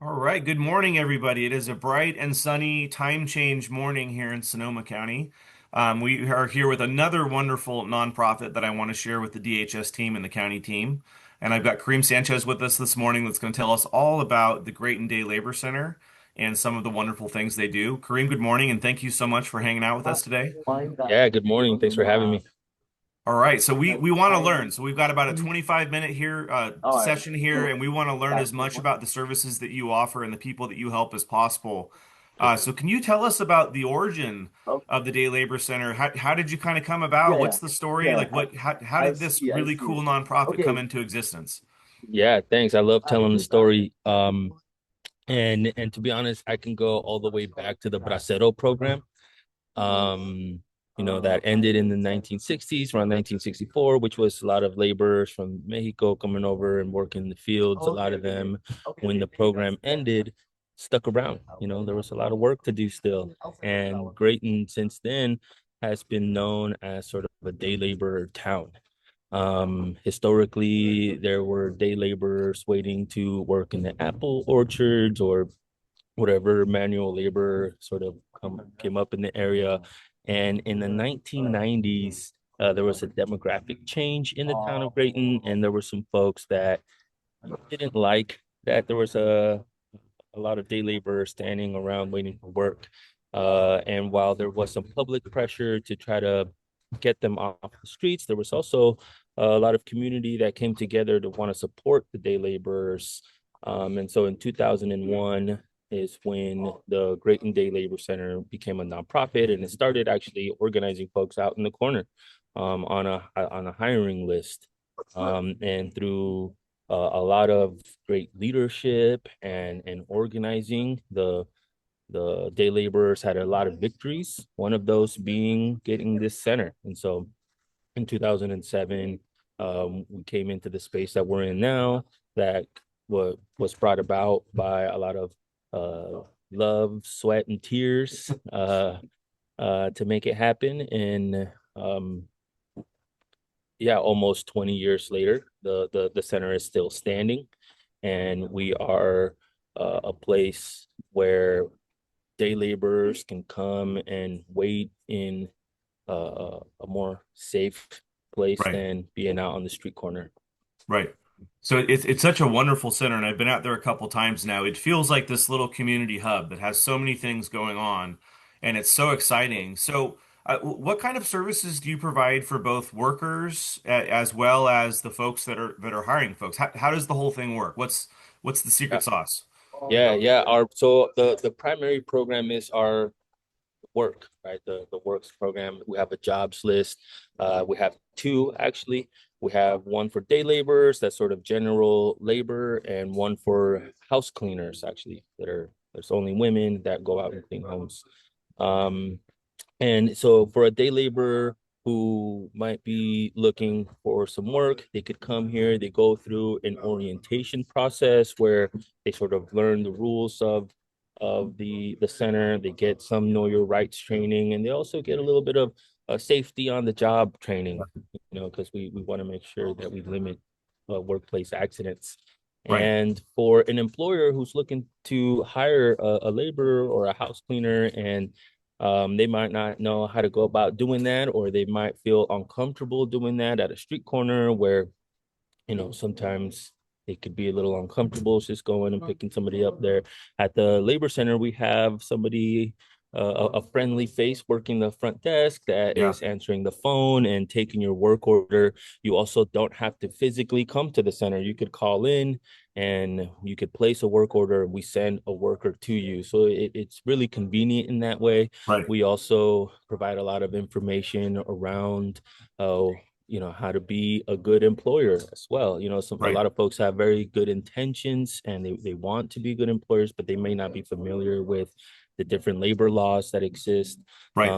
All right, good morning, everybody. It is a bright and sunny time change morning here in Sonoma County. We are here with another wonderful nonprofit that I want to share with the DHS team and the county team. And I've got Karym Sanchez with us this morning that's going to tell us all about the Graton Day Labor Center and some of the wonderful things they do. Kareem, good morning, and thank you so much for hanging out with us today. Yeah, good morning. Thanks for having me. All right, so we want to learn. So we've got about a 25-minute here session here, and we want to learn as much about the services that you offer and the people that you help as possible. So can you tell us about the origin of the Day Labor Center? How did you kind of come about? What's the story? Like how did this really cool nonprofit come into existence? Yeah, thanks. I love telling the story. And to be honest, I can go all the way back to the Bracero program. Um, that ended in the 1960s, around 1964, which was a lot of laborers from Mexico coming over and working in the fields. A lot of them, when the program ended, stuck around. There was a lot of work to do still. And Graton, since then, has been known as sort of a day laborer town. Historically, there were day laborers waiting to work in the apple orchards or whatever manual labor sort of came up in the area. And in the 1990s, there was a demographic change in the town of Graton, and there were some folks that didn't like that there was a lot of day laborers standing around waiting for work. And while there was some public pressure to try to get them off the streets, there was also a lot of community that came together to want to support the day laborers. And so in 2001 is when the Grayton Day Labor Center became a nonprofit, and it started actually organizing folks out in the corner on a hiring list. And through a lot of great leadership and organizing. The day laborers had a lot of victories. One of those being getting this center. And so in 2007, we came into the space that we're in now. That was brought about by a lot of love, sweat, and tears to make it happen. And yeah, almost 20 years later, the center is still standing, and we are a place where day laborers can come and wait in a more safe place Right. than being out on the street corner. Right. So it's such a wonderful center, and I've been out there a couple times now. It feels like this little community hub that has so many things going on, and it's so exciting. So, what kind of services do you provide for both workers as well as the folks that are hiring folks? How does the whole thing work? What's the Yeah, secret sauce? yeah. The primary program is our work, right? The works program. We have a jobs list. We have two actually. We have one for day laborers, that's sort of general labor, and one for house cleaners, actually, there's only women that go out and clean homes. Um, and so for a day laborer who might be looking for some work, they could come here. They go through an orientation process where they sort of learn the rules of the center. They get some know your rights training, and they also get a little bit of safety on the job training. Because we want to make sure that we limit workplace accidents. Right. And for an employer who's looking to hire a laborer or a house cleaner, and they might not know how to go about doing that, or they might feel uncomfortable doing that at a street corner where, sometimes it could be a little uncomfortable just going and picking somebody up there. At the labor center, we have somebody, a friendly face working the front desk that Yeah. is answering the phone and taking your work order. You also don't have to physically come to the center. You could call in and you could place a work order. We send a worker to you. So it's really convenient in that way. Right. We also provide a lot of information around uh, how to be a good employer as well. A Right. lot of folks have very good intentions and they want to be good employers, but they may not be familiar with the different labor laws that exist. Right.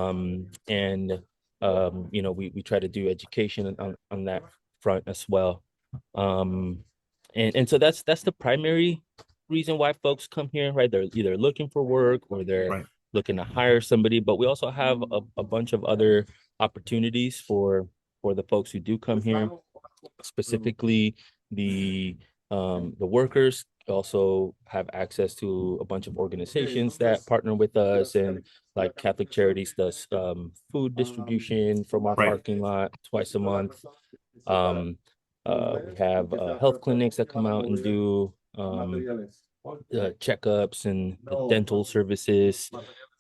And we try to do education on that front as well. Um and so that's the primary reason why folks come here, right? They're either looking for work or they're Right. looking to hire somebody, but we also have a bunch of other opportunities for the folks who do come here, specifically the The workers also have access to a bunch of organizations that partner with us, and like Catholic Charities does food distribution from our Right. parking lot twice a month. Um, we have health clinics that come out and do checkups and dental services.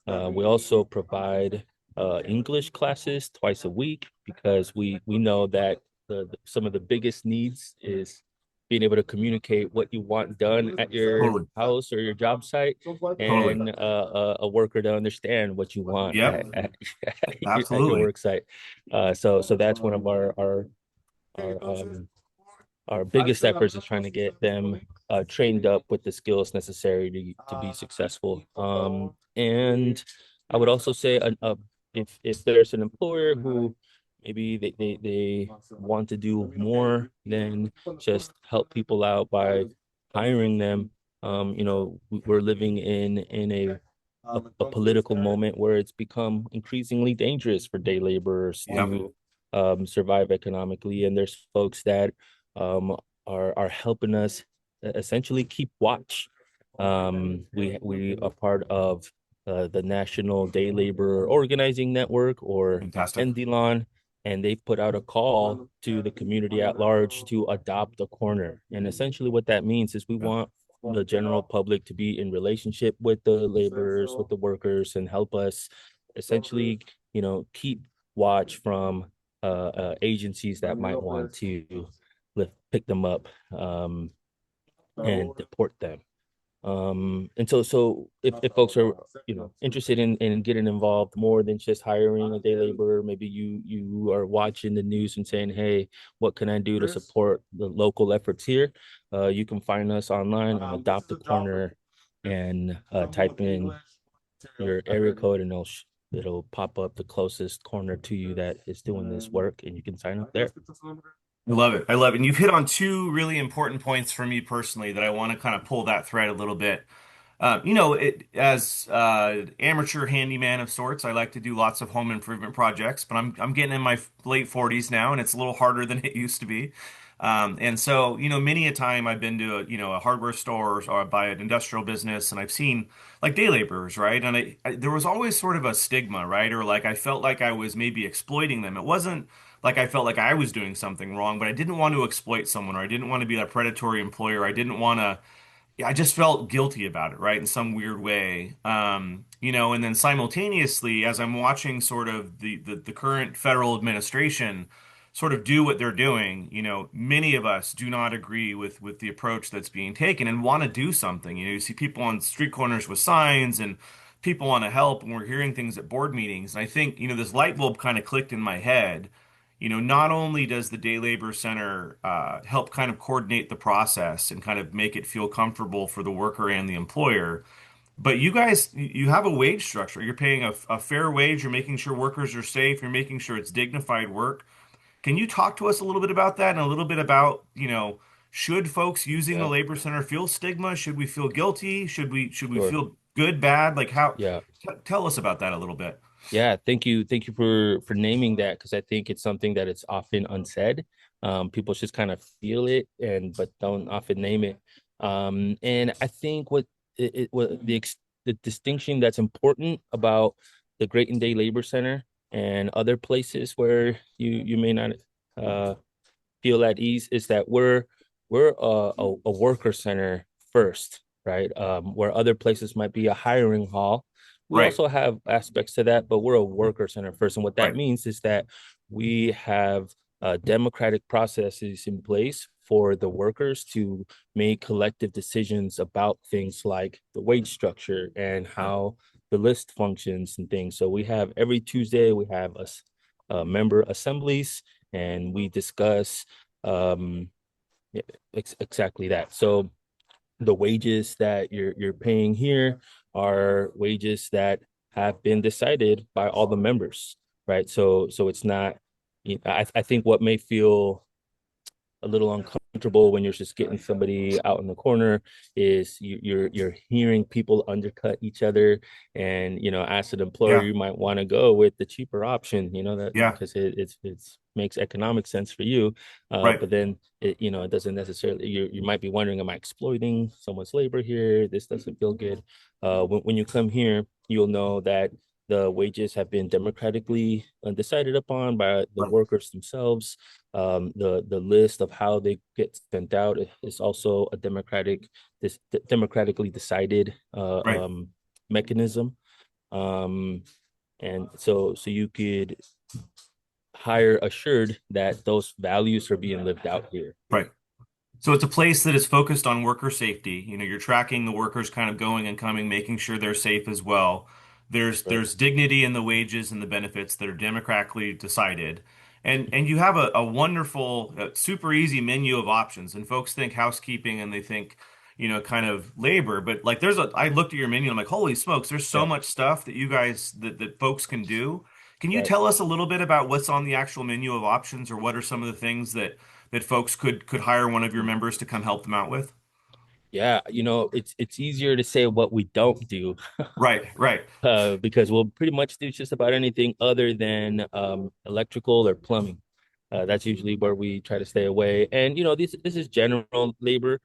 We also provide English classes twice a week because we know that some of the biggest needs is being able to communicate what you want done at your Totally. house or your job site, Totally. and a worker to understand what you want Yep. at your Absolutely. work site. So that's one of our our biggest efforts is trying to get them trained up with the skills necessary to be successful. And I would also say, if there's an employer who maybe they want to do more than just help people out by hiring them. We're living in a political moment where it's become increasingly dangerous for day laborers Yep. to survive economically, and there's folks that um, are helping us essentially keep watch. We are part of the National Day Labor Organizing Network, or Fantastic. NDLON, and they've put out a call to the community at large to adopt a corner. And essentially, what that means is we want the general public to be in relationship with the laborers, with the workers, and help us essentially, keep watch from agencies that might want to pick them up, and deport them. And so if folks are interested in getting involved more than just hiring a day laborer, maybe you are watching the news and saying, hey, what can I do to support the local efforts here? You can find us online on Adopt a Corner, and type in your area code, and it'll pop up the closest corner to you that is doing this work, and you can sign up there. I love it. I love it. And you've hit on two really important points for me personally that I want to kind of pull that thread a little bit. As amateur handyman of sorts, I like to do lots of home improvement projects, but I'm getting in my late 40s now, and it's a little harder than it used to be. And so, many a time I've been to a hardware store or by an industrial business, and I've seen like day laborers, right? And there was always sort of a stigma, right? Or like I felt like I was maybe exploiting them. It wasn't like I felt like I was doing something wrong, but I didn't want to exploit someone, or I didn't want to be a predatory employer. I didn't want to, yeah, I just felt guilty about it, right, in some weird way. And then simultaneously, as I'm watching sort of the current federal administration sort of do what they're doing, many of us do not agree with the approach that's being taken and want to do something. You see people on street corners with signs, and people want to help, and we're hearing things at board meetings. And I think, this light bulb kind of clicked in my head. Not only does the Day Labor Center help kind of coordinate the process and kind of make it feel comfortable for the worker and the employer, but you guys, you have a wage structure. You're paying a fair wage. You're making sure workers are safe. You're making sure it's dignified work. Can you talk to us a little bit about that, and a little bit about, should folks using the Yeah, Labor Center feel stigma? Should we feel guilty? Should we sure. feel good, bad? Like how? Yeah. Tell us about that a little bit. Yeah, thank you for naming that, because I think it's something that it's often unsaid. People just kind of feel it, and but don't often name it. And I think what the distinction that's important about the Graton Day Labor Center and other places where you may not uh feel at ease is that we're a worker center first, right? Where other places might be a hiring hall. We Right, also have aspects to that, but we're a worker center first. And what that right. means is that we have democratic processes in place for the workers to make collective decisions about things like the wage structure and Yeah. how the list functions and things. So we have every Tuesday, we have member assemblies, and we discuss um yeah, exactly that. So the wages that you're paying here are wages that have been decided by all the members, right? So it's not, I think what may feel a little uncomfortable uncomfortable when you're just getting somebody out in the corner is you're hearing people undercut each other, and as an employer Yeah. you might want to go with the cheaper option, that Yeah. because it's makes economic sense for you. Right. But then it doesn't necessarily, you might be wondering, am I exploiting someone's labor here? This doesn't feel good. When you come here, you'll know that the wages have been democratically decided upon by the Right. workers themselves. The list of how they get sent out is also a democratically decided Right. mechanism. Um, and so you could hire assured that those values are being lived out here. Right. So it's a place that is focused on worker safety. You're tracking the workers kind of going and coming, making sure they're safe as well. There's That's right. there's dignity in the wages and the benefits that are democratically decided. And you have a wonderful, super easy menu of options. And folks think housekeeping and they think, kind of labor. But like I looked at your menu and I'm like, holy smokes, there's so Yeah, much stuff that you guys that folks can do. Can you right. tell us a little bit about what's on the actual menu of options, or what are some of the things that folks could hire one of your members to come help them out with? Yeah, it's easier to say what we don't do, Right, right, because we'll pretty much do just about anything other than electrical or plumbing. That's usually where we try to stay away. And this is general labor,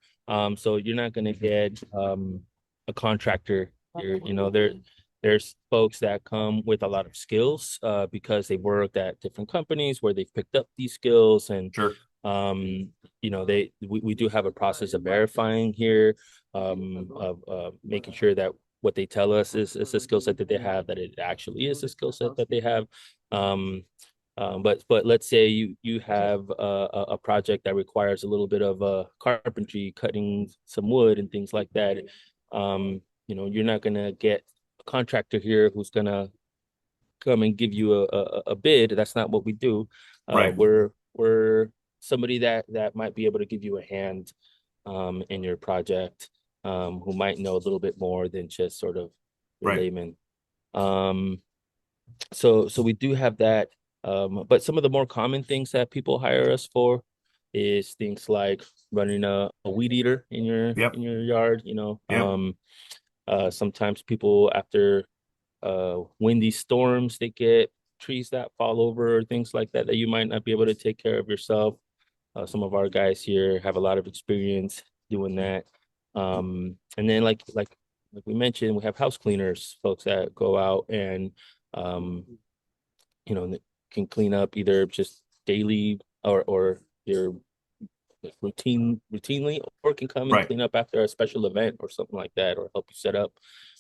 so you're not going to get a contractor here. There's folks that come with a lot of skills because they worked at different companies where they've picked up these skills, and sure, um, we do have a process of verifying here, of making sure that what they tell us is a skill set that they have, that it actually is a skill set that they have. Um, but let's say you have a project that requires a little bit of carpentry, cutting some wood and things like that. You're not gonna get a contractor here who's gonna come and give you a bid. That's not what we do. right, We're somebody that might be able to give you a hand in your project, who might know a little bit more than just sort of your right. layman. Um, so we do have that. But some of the more common things that people hire us for is things like running a weed eater in your Yep, in your yard. yep, Sometimes people, after windy storms, they get trees that fall over or things like that that you might not be able to take care of yourself. Some of our guys here have a lot of experience doing that. And then like we mentioned, we have house cleaners, folks that go out and um, you know, can clean up either just daily or your routinely, or can come and right. clean up after a special event or something like that, or help you set up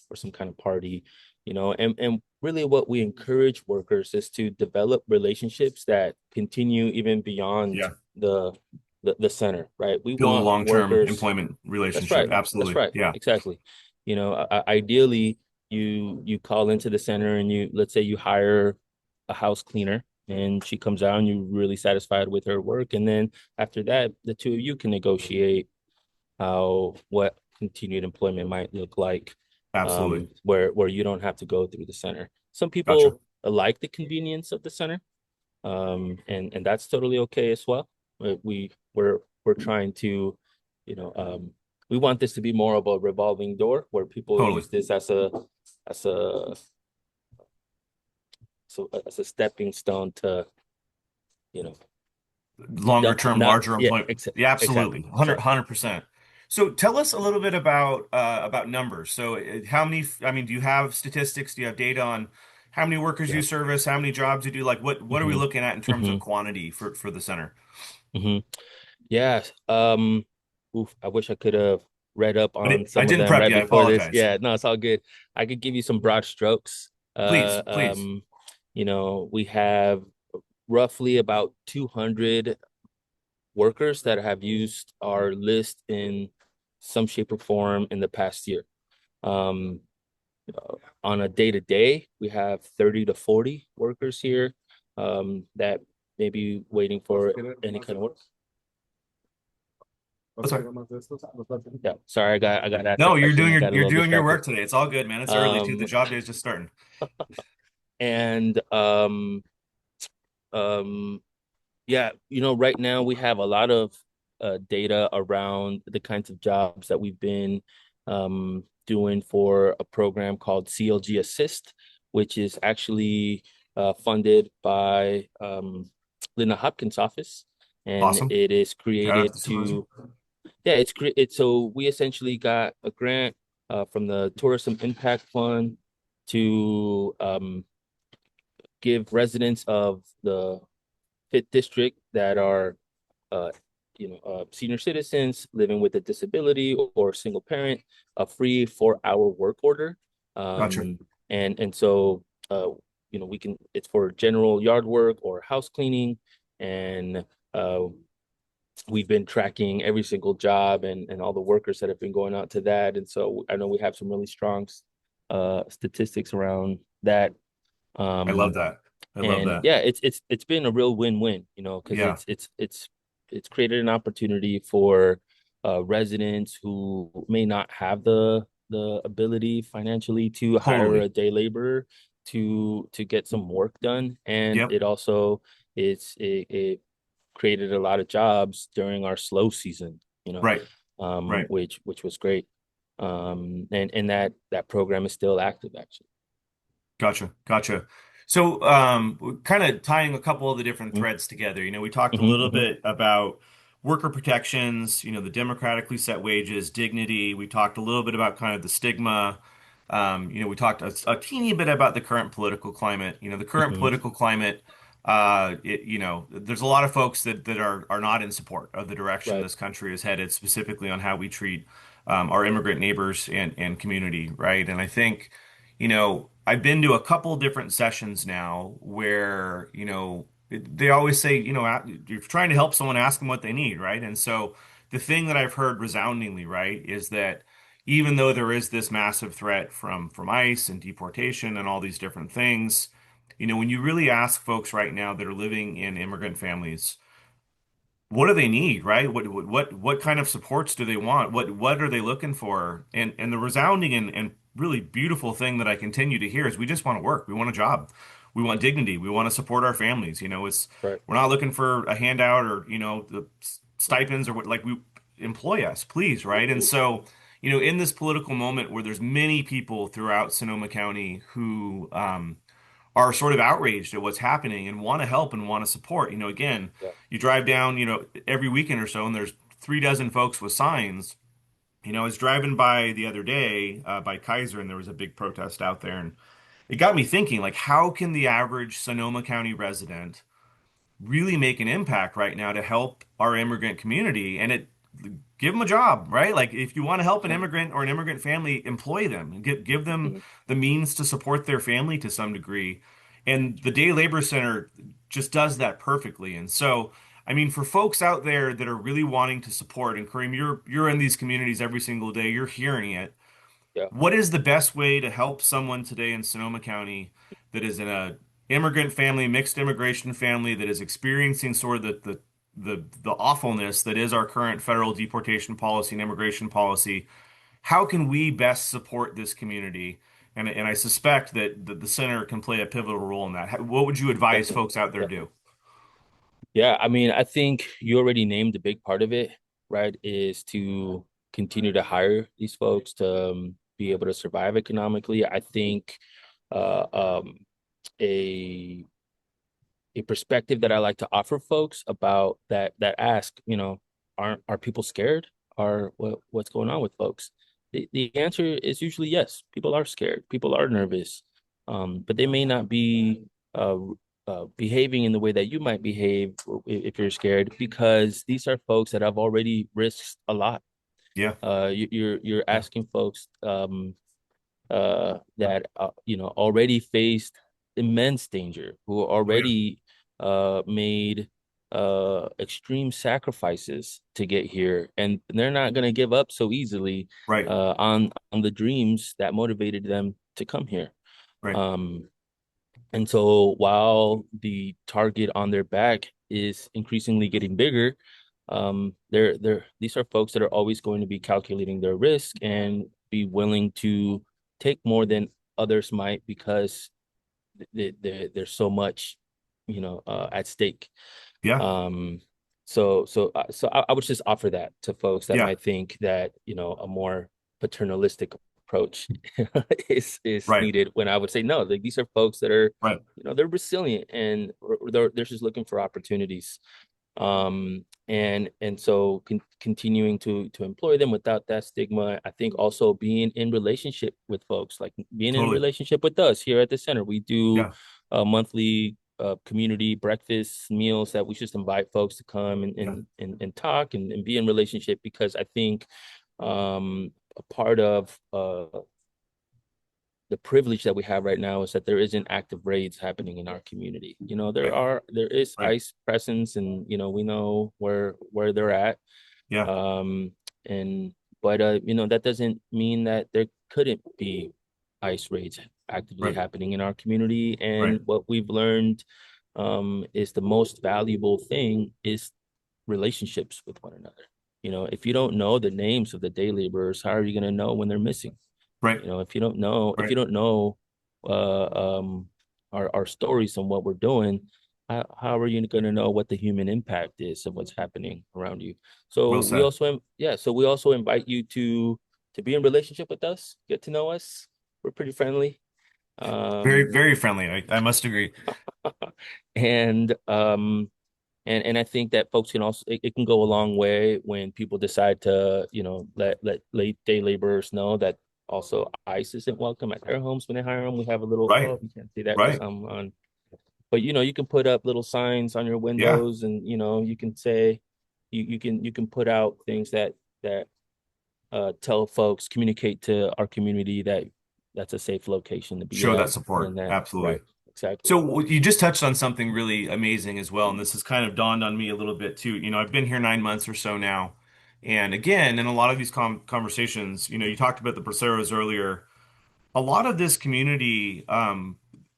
for some kind of party. And really what we encourage workers is to develop relationships that continue even beyond Yeah, the center, right? We build a want long-term workers. employment That's relationship. right. That's Absolutely. right. Yeah, Exactly. Ideally, you call into the center and let's say you hire a house cleaner, and she comes out and you're really satisfied with her work. And then after that, the two of you can negotiate what continued employment might look like, absolutely. where you don't have to go through the center. Some Gotcha. people like the convenience of the center, and that's totally okay as well. But we're trying to, you know, we want this to be more of a revolving door where people Totally. use this as a as a stepping stone to, you know, Longer term, not larger yeah, employment. Yeah, absolutely. exactly, 100%. So tell us a little bit about numbers. So how many, I mean, do you have statistics? Do you have data on how many workers you yeah. service, how many jobs you do? Like what are we Hmm. looking at in terms Hmm. of quantity for the center? Hmm. Yeah. I wish I could have read up on I some of didn't them prep right you. I before this. apologize. Yeah, no, it's all good. I could give you some broad strokes. Please, please. We have roughly about 200 workers that have used our list in some shape or form in the past year. Um, on a day to day, we have 30 to 40 workers here, that may be waiting for any kind of work. That's right. Yeah, sorry, I got asked No, that question. I got a you're little doing your distracted. work today. It's all good, man. It's early too. The Um, job day is just starting. and um, yeah, right now we have a lot of data around the kinds of jobs that we've been doing for a program called CLG Assist, which is actually funded by Linda Hopkins' office, and Awesome. it is Shout out to created the symposium. to yeah, it's so we essentially got a grant from the Tourism Impact Fund to give residents of the fifth district that are uh, senior citizens living with a disability or single parent a free 4 hour work order. Gotcha. Um, and so we can it's for general yard work or house cleaning, and uh, we've been tracking every single job and all the workers that have been going out to that. And so I know we have some really strong statistics around that. I love Um, that. I love and that. yeah, it's been a real win-win, because Yeah, it's created an opportunity for residents who may not have the ability financially to hire totally. a day laborer to get some work done. And Yep. it also it created a lot of jobs during our slow season, Right. Right. which was great. And that program is still active, actually. Gotcha. Gotcha. So, kind of tying a couple of the different Mm-hmm, threads together, we talked a mm-hmm, little mm-hmm. bit about worker protections, the democratically set wages, dignity. We talked a little bit about kind of the stigma. We talked a teeny bit about the current political climate. The current Mm-hmm. political climate, there's a lot of folks that are not in support of the direction Right. this country is headed, specifically on how we treat our immigrant neighbors and community, right? And I think I've been to a couple different sessions now where, they always say, you're trying to help someone, ask them what they need, right? And so the thing that I've heard resoundingly, right, is that even though there is this massive threat from ICE and deportation and all these different things, when you really ask folks right now that are living in immigrant families, what do they need, right? What kind of supports do they want? What are they looking for? And the resounding and really beautiful thing that I continue to hear is we just want to work. We want a job. We want dignity. We want to support our families. It's Right. we're not looking for a handout or the stipends or what, like, we employ us, please, right? And so, in this political moment where there's many people throughout Sonoma County who are sort of outraged at what's happening and want to help and want to support. Again, Yeah. you drive down, every weekend or so, and there's 3 dozen folks with signs. I was driving by the other day by Kaiser, and there was a big protest out there, and it got me thinking, like, how can the average Sonoma County resident really make an impact right now to help our immigrant community? And give them a job, right? Like, if you want to help an Yeah. immigrant or an immigrant family, employ them and give them Mhm. the means to support their family to some degree. And the Day Labor Center just does that perfectly. And so, I mean, for folks out there that are really wanting to support, and Kareem, you're in these communities every single day, you're hearing it. Yeah. What is the best way to help someone today in Sonoma County that is in a immigrant family, mixed immigration family, that is experiencing sort of the awfulness that is our current federal deportation policy and immigration policy? How can we best support this community? And I suspect that the center can play a pivotal role in that. What would you advise Definitely. folks out there Yeah. do? Yeah. I mean, I think you already named a big part of it, right? Is to continue to hire these folks to be able to survive economically. I think uh, um, a a perspective that I like to offer folks about that ask, are people scared? What's going on with folks? The answer is usually yes. People are scared. People are nervous, but they may not be uh, behaving in the way that you might behave if you're scared, because these are folks that have already risked a lot. Yeah, You're yeah, asking folks that already faced immense danger, who oh yeah, already made extreme sacrifices to get here, and they're not going to give up so easily right, on the dreams that motivated them to come here. right, Um, and so while the target on their back is increasingly getting bigger, they're these are folks that are always going to be calculating their risk and be willing to take more than others might, because there's so much, at stake. yeah, Um, So I would just offer that to folks that Yeah. might think that, a more paternalistic approach is Right. needed, when I would say no, like, these are folks that are, Right. they're resilient, and they're just looking for opportunities. And so continuing to employ them without that stigma. I think also being in relationship with folks, like being in Totally. relationship with us here at the center. We do Yeah. monthly community breakfast meals that we just invite folks to come and Yeah. talk and be in relationship, because I think a part of the privilege that we have right now is that there isn't active raids happening in our community. Right. There is Right. ICE presence, and we know where they're at. Yeah. Um and but that doesn't mean that there couldn't be ICE raids actively Right. happening in our community. Right. And what we've learned is the most valuable thing is relationships with one another. If you don't know the names of the day laborers, how are you going to know when they're missing? Right. If you Right. don't know our stories and what we're doing, how are you going to know what the human impact is of what's happening around you? Well said. So we also invite you to be in relationship with us, get to know us. We're pretty friendly. Very, Um, very friendly. I must agree. and I think that folks can also, it can go a long way when people decide to, let late day laborers know that also ICE isn't welcome at their homes when they hire them. We have a little, Right. oh, you can't see that because Right. I'm on, but you can put up little signs on your Yeah. windows, and you can say, you can put out things that tell folks, communicate to our community that that's a safe location to be Show that at, support. and that, right, Absolutely. exactly. So you just touched on something really amazing as well, and this has kind of dawned on me a little bit too. I've been here 9 months or so now, and again, in a lot of these conversations, you talked about the Braceros earlier. A lot of this community,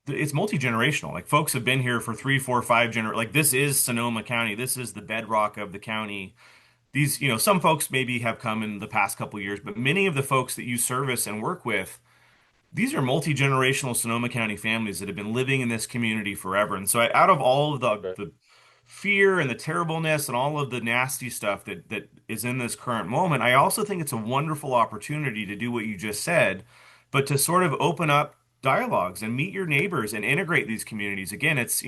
it's multi-generational. Like folks have been here for three, four, five Like this is Sonoma County. This is the bedrock of the county. These, some folks maybe have come in the past couple years, but many of the folks that you service and work with, these are multi-generational Sonoma County families that have been living in this community forever. And so out of all of Right. the fear and the terribleness and all of the nasty stuff that is in this current moment, I also think it's a wonderful opportunity to do what you just said, but to sort of open up dialogues and meet your neighbors and integrate these communities. Again, it's,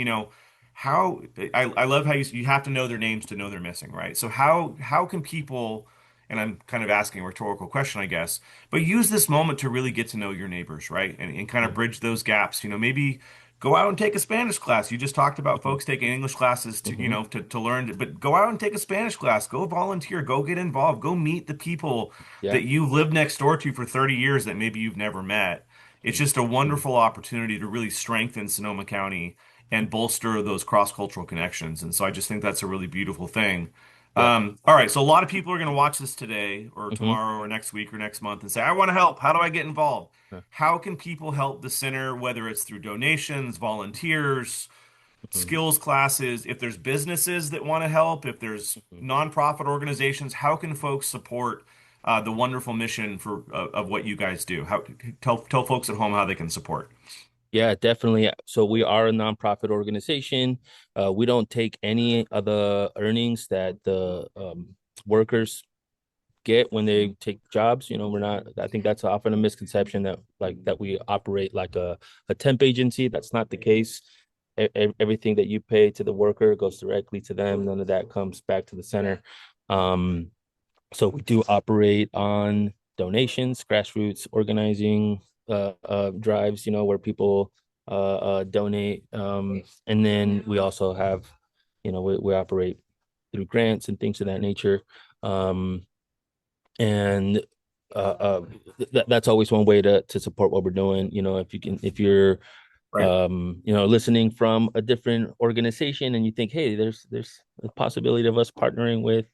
how I love how you have to know their names to know they're missing, right? So how can people, and I'm kind of asking a rhetorical question, I guess, but use this moment to really get to know your neighbors, right? And kind of Mhm. bridge those gaps. Maybe go out and take a Spanish class. You just talked about Mhm. folks taking English classes to, Mhm. to learn, but go out and take a Spanish class. Go volunteer. Go get involved. Go meet the people Yeah. that you lived next door to for 30 years that maybe you've never met. It's Mhm. just a Mhm. wonderful opportunity to really strengthen Sonoma County and bolster those cross-cultural connections. And so I just think that's a really beautiful thing. Yep. All right, so a lot of people are going to watch this today or Mhm. tomorrow or next week or next month and say, I want to help. How do I get involved? Yeah. How can people help the center, whether it's through donations, volunteers, Mhm. skills classes? If there's businesses that want to help, if there's Mhm. nonprofit organizations, how can folks support the wonderful mission of what you guys do? How tell folks at home how they can support. Yeah, definitely. So we are a nonprofit organization. We don't take any of the earnings that the workers get when they take jobs. We're not. I think that's often a misconception that, that we operate like a temp agency. That's not the case. Everything that you pay to the worker goes directly to them. None of that comes back to the center. Um, So we do operate on donations, grassroots organizing drives, where people donate. And then we also have, we operate through grants and things of that nature. Um, and uh, that's always one way to support what we're doing. If you're Right. listening from a different organization and you think, hey, there's a possibility of us partnering with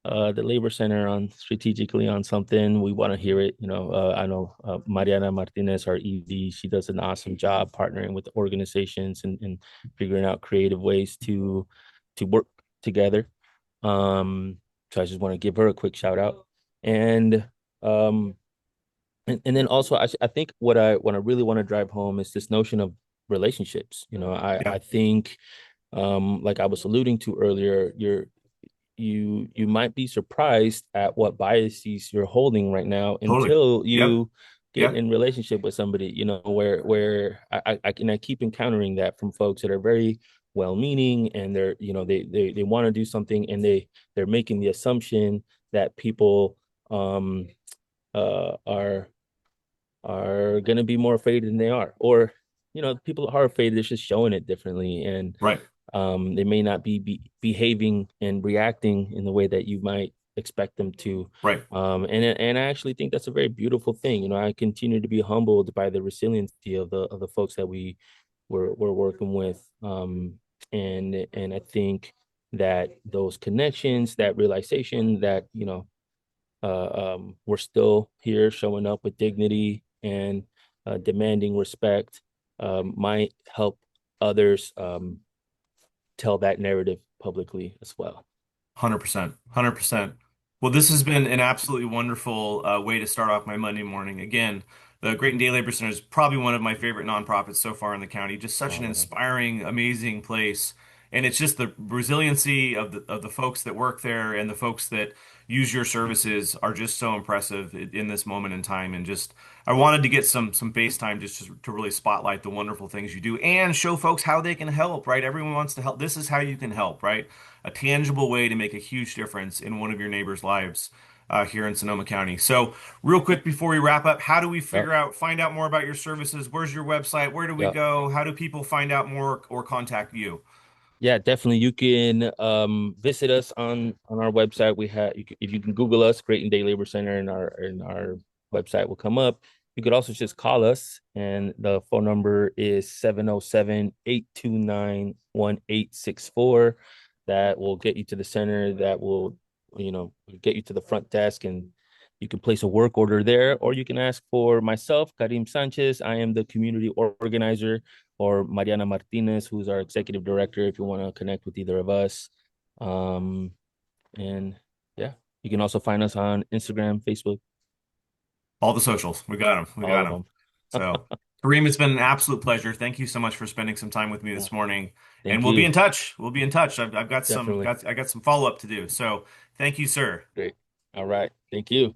the labor center on strategically on something, we want to hear it. I know Mariana Martinez, our ED, she does an awesome job partnering with organizations and figuring out creative ways to work together. So I just want to give her a quick shout out. And um and then also I think what I really want to drive home is this notion of relationships. I Yeah. think like I was alluding to earlier, you might be surprised at what biases you're holding right now Totally. until Yep. you get Yep. in relationship with somebody, where I keep encountering that from folks that are very well-meaning, and they're, they want to do something, and they're making the assumption that people um are going to be more afraid than they are, or people are afraid, they're just showing it differently, and Right. they may not be behaving and reacting in the way that you might expect them to. Right. And I actually think that's a very beautiful thing. I continue to be humbled by the resiliency of the folks that we're working with. And I think that those connections, that realization that, we're still here showing up with dignity and demanding respect, might help others tell that narrative publicly as well. 100%. 100%. Well, this has been an absolutely wonderful way to start off my Monday morning. Again, the Graton Day Labor Center is probably one of my favorite nonprofits so far in the county. Just such an Uh, inspiring, amazing place. And it's just the resiliency of the folks that work there and the folks that use your services are just so impressive in this moment in time. And just I wanted to get some face time just to really spotlight the wonderful things you do and show folks how they can help, right? Everyone wants to help. This is how you can help, right? A tangible way to make a huge difference in one of your neighbors' lives here in Sonoma County. So, real quick before we wrap up, how do we yep, find out more about your services? Where's your website? Where do we yep. go? How do people find out more or contact you? Yeah, definitely. You can visit us on our website. If you can Google us, Creighton Day Labor Center, and our website will come up. You could also just call us, and the phone number is 707-829-1864. That will get you to the center. That will, get you to the front desk, and you can place a work order there, or you can ask for myself, Karym Sanchez. I am the community organizer, or Mariana Martinez, who's our executive director, if you want to connect with either of us. Um, and yeah, you can also find us on Instagram, Facebook, All the socials. We got them. We all got of them. them. So, Kareem, it's been an absolute pleasure. Thank you so much for spending some time with me Yeah, this morning. And thank we'll be you. in touch. We'll be in touch. I've got Definitely. I got some follow up to do. So, thank you, sir. Great. All right. Thank you.